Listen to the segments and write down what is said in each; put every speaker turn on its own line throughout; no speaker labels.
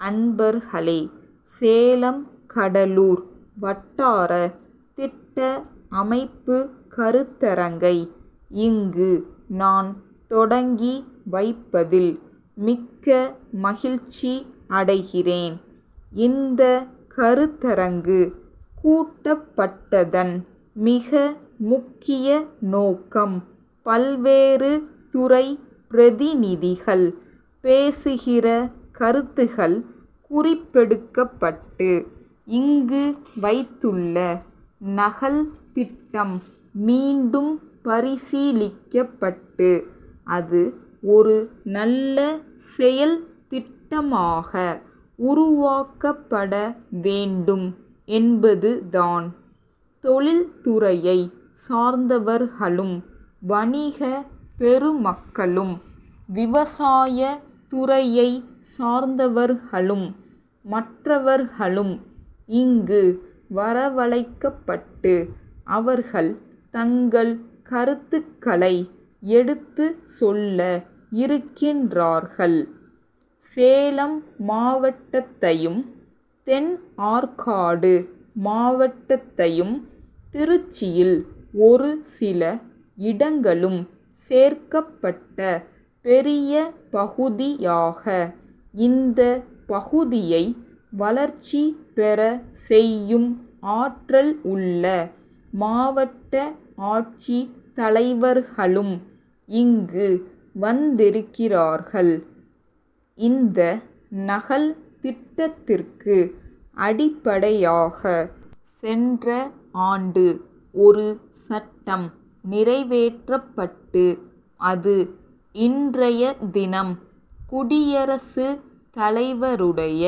அன்பர்களே, சேலம் கடலூர் வட்டார திட்ட அமைப்பு கருத்தரங்கை இங்கு நான் தொடங்கி வைப்பதில் மிக்க மகிழ்ச்சி அடைகிறேன். இந்த கருத்தரங்கு கூட்டப்பட்டதன் மிக முக்கிய நோக்கம் பல்வேறு துறை பிரதிநிதிகள் பேசுகிற கருத்துகள் குறிப்பெடுக்கப்பட்டு இங்கு வைத்துள்ள நகல் திட்டம் மீண்டும் பரிசீலிக்கப்பட்டு அது ஒரு நல்ல செயல் திட்டமாக உருவாக்கப்பட வேண்டும் என்பதுதான். தொழில்துறையை சார்ந்தவர்களும் வணிக பெருமக்களும் விவசாய துறையை சார்ந்தவர்களும் மற்றவர்களும் இங்கு வரவழைக்கப்பட்டு அவர்கள் தங்கள் கருத்துக்களை எடுத்து சொல்ல இருக்கின்றார்கள். சேலம் மாவட்டத்தையும் தென் ஆற்காடு மாவட்டத்தையும் திருச்சியில் ஒரு சில இடங்களும் சேர்க்கப்பட்ட பெரிய பகுதியாக இந்த பகுதியை வளர்ச்சி பெற செய்யும் ஆற்றல் உள்ள மாவட்ட ஆட்சி தலைவர்களும் இங்கு வந்திருக்கிறார்கள். இந்த நகல் திட்டத்திற்கு அடிப்படையாக சென்ற ஆண்டு ஒரு சட்டம் நிறைவேற்றப்பட்டு அது இன்றைய தினம் குடியரசு தலைவருடைய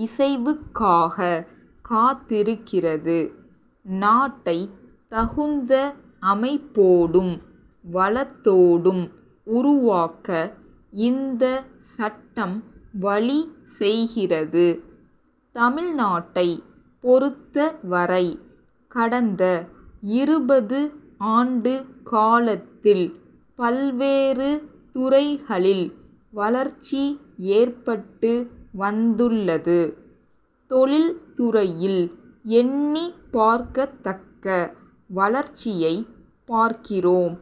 இசைவுக்காக காத்திருக்கிறது. நாட்டை தகுந்த அமைப்போடும் வளத்தோடும் உருவாக்க இந்த சட்டம் வழி செய்கிறது. தமிழ்நாட்டை பொறுத்தவரை கடந்த 20 ஆண்டு காலத்தில் பல்வேறு துறைகளில் வளர்ச்சி ஏற்பட்டு வந்துள்ளது. தொழில்துறையில் எண்ணி பார்க்கத்தக்க வளர்ச்சியை பார்க்கிறோம்.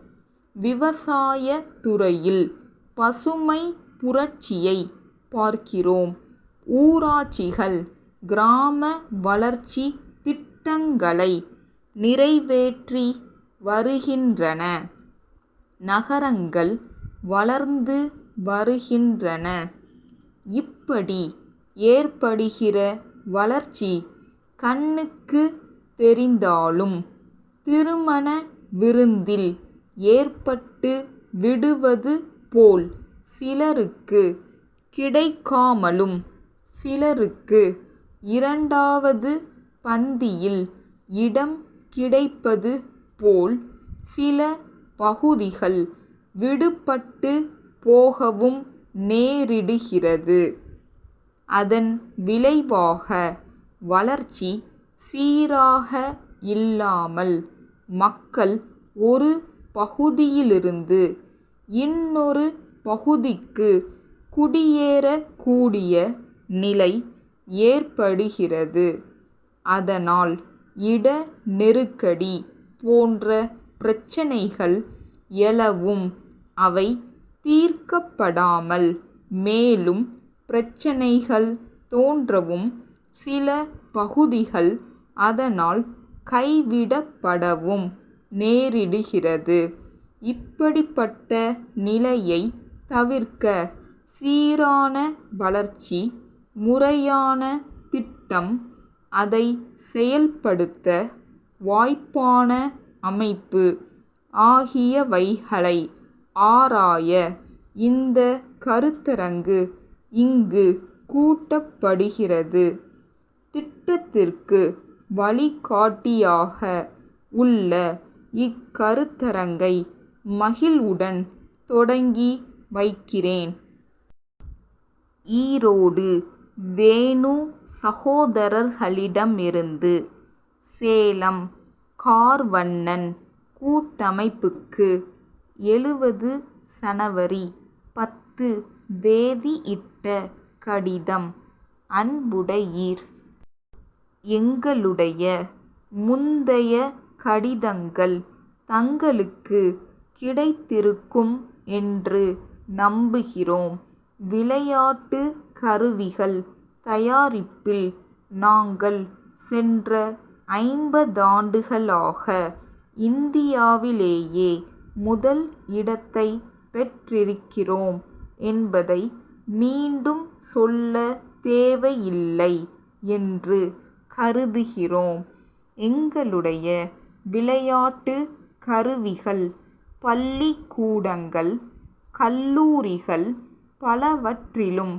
விவசாய துறையில் பசுமை புரட்சியை பார்க்கிறோம். ஊராட்சிகள் கிராம வளர்ச்சி திட்டங்களை நிறைவேற்றி வருகின்றன. நகரங்கள் வளர்ந்து வருகின்றன. இப்படி ஏற்படுகிற வளர்ச்சி கண்ணுக்கு தெரிந்தாலும் திருமண விருந்தில் ஏற்பட்டு விடுவது போல் சிலருக்கு கிடைக்காமலும் சிலருக்கு இரண்டாவது பந்தியில் இடம் கிடைப்பது போல் சில பகுதிகள் விடுபட்டு போகவும் நேரிடுகிறது. அதன் விளைவாக வளர்ச்சி சீராக இல்லாமல் மக்கள் ஒரு பகுதியிலிருந்து இன்னொரு பகுதிக்கு குடியேறக்கூடிய நிலை ஏற்படுகிறது. அதனால் இட நெருக்கடி போன்ற பிரச்சனைகள் எழவும் அவை தீர்க்கப்படாமல் மேலும் பிரச்சனைகள் தோன்றவும் சில பகுதிகள் அதனால் கைவிடப்படவும் நேரிடுகிறது. இப்படிப்பட்ட நிலையை தவிர்க்க சீரான வளர்ச்சி, முறையான திட்டம், அதை செயல்படுத்த வாய்ப்பான அமைப்பு ஆகியவைகளை ஆராய இந்த கருத்தரங்கு இங்கு கூட்டப்படுகிறது. திட்டத்திற்கு வழிகாட்டியாக உள்ள இக்கருத்தரங்கை மகிழ்வுடன் தொடங்கி வைக்கிறேன். ஈரோடு வேணு சகோதரர்களிடமிருந்து சேலம் கார்வண்ணன் கூட்டமைப்புக்கு 70 ஜனவரி 10 தேதியிட்ட கடிதம். அன்புடையீர். எங்களுடைய முந்தைய கடிதங்கள் தங்களுக்கு கிடைத்திருக்கும் என்று நம்புகிறோம். விளையாட்டு கருவிகள் தயாரிப்பில் நாங்கள் சென்ற 50 ஆண்டுகளாக இந்தியாவிலேயே முதல் இடத்தை பெற்றிருக்கிறோம் என்பதை மீண்டும் சொல்ல தேவையில்லை என்று கருதுகிறோம். எங்களுடைய விளையாட்டு கருவிகள் பள்ளிக்கூடங்கள், கல்லூரிகள் பலவற்றிலும்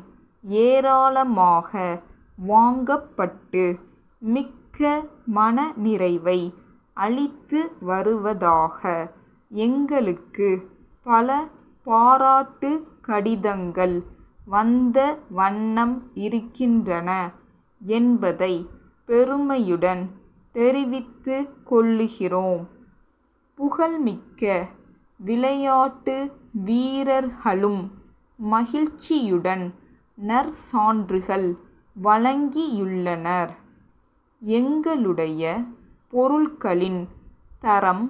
ஏராளமாக வாங்கப்பட்டு மிக்க மனநிறைவை அளித்து வருவதாக எங்களுக்கு பல பாராட்டு கடிதங்கள் வந்த வண்ணம் இருக்கின்றன என்பதை பெருமையுடன் தெரிவித்துக் கொள்ளுகிறோம். புகழ்மிக்க விளையாட்டு வீரர்களும் மகிழ்ச்சியுடன் நற்சான்றுகள் வழங்கியுள்ளனர். எங்களுடைய பொருட்களின் தரம்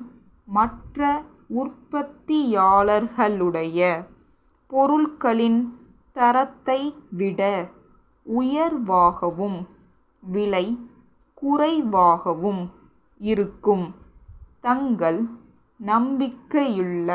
மற்ற உற்பத்தியாளர்களுடைய பொருட்களின் தரத்தை விட உயர்வாகவும் விலை குறைவாகவும் இருக்கும். தங்கள் நம்பிக்கையுள்ள